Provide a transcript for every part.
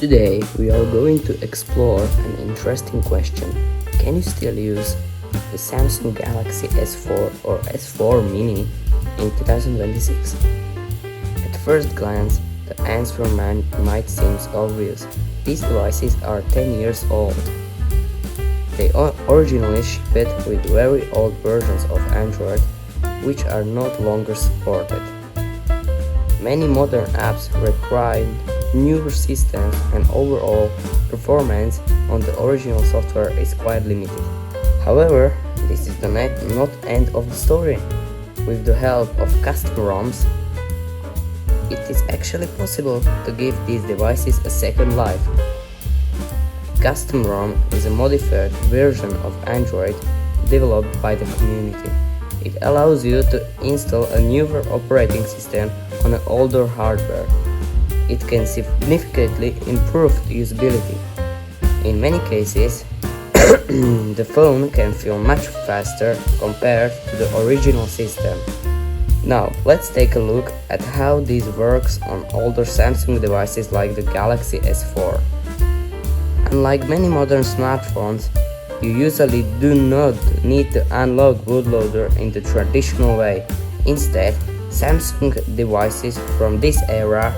Today we are going to explore an interesting question. Can you still use the Samsung Galaxy S4 or S4 Mini in 2026? At first glance, the answer might seem obvious. These devices are 10 years old. They originally shipped with very old versions of Android, which are no longer supported. Many modern apps require newer systems, and overall performance on the original software is quite limited. However, this is not end of the story. With the help of custom ROMs, it is actually possible to give these devices a second life. Custom ROM is a modified version of Android developed by the community. It allows you to install a newer operating system on an older hardware. It can significantly improve the usability. In many cases, the phone can feel much faster compared to the original system. Now, let's take a look at how this works on older Samsung devices like the Galaxy S4. Unlike many modern smartphones, you usually do not need to unlock bootloader in the traditional way. Instead, Samsung devices from this era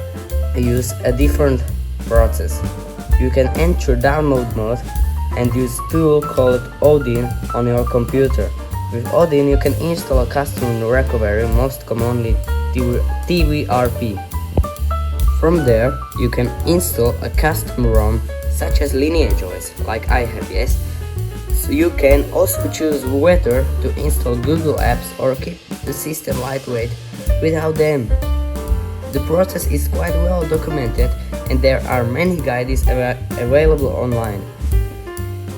use a different process. You can enter download mode and use a tool called Odin on your computer. With Odin you can install a custom recovery, most commonly TVRP. From there you can install a custom ROM such as Lineage OS, like I have, yes. So you can also choose whether to install Google apps or keep the system lightweight without them. The process is quite well documented and there are many guides available online.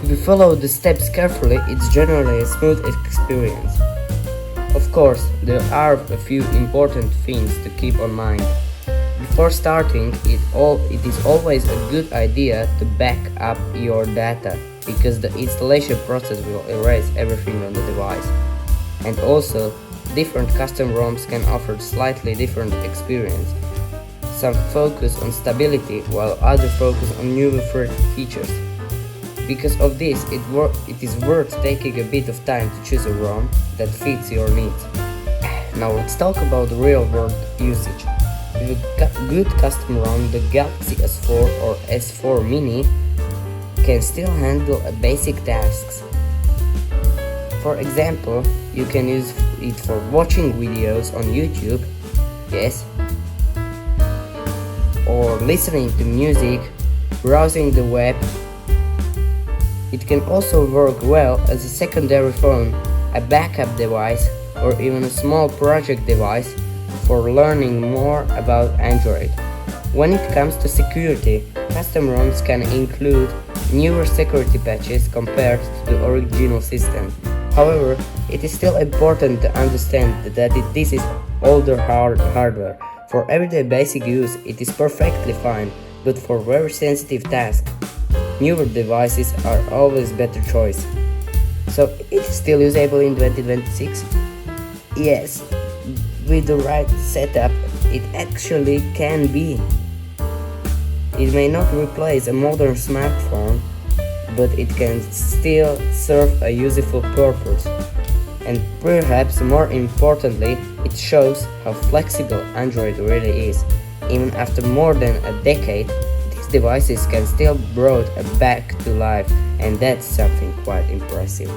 If you follow the steps carefully, it's generally a smooth experience. Of course, there are a few important things to keep in mind. Before starting, it is always a good idea to back up your data, because the installation process will erase everything on the device. And also, different custom ROMs can offer slightly different experience. Some focus on stability while others focus on newer features. Because of this, it is worth taking a bit of time to choose a ROM that fits your needs. Now let's talk about the real-world usage. With a good custom ROM, the Galaxy S4 or S4 Mini can still handle basic tasks. For example, you can use it for watching videos on YouTube, yes, or listening to music, browsing the web. It can also work well as a secondary phone, a backup device, or even a small project device for learning more about Android. When it comes to security, custom ROMs can include newer security patches compared to the original system. However, it is still important to understand that this is older hardware. For everyday basic use, it is perfectly fine, but for very sensitive tasks, newer devices are always better choice. So it is still usable in 2026? Yes, with the right setup, it actually can be. It may not replace a modern smartphone, but it can still serve a useful purpose. And perhaps more importantly, it shows how flexible Android really is. Even after more than a decade, these devices can still brought back to life, and that's something quite impressive.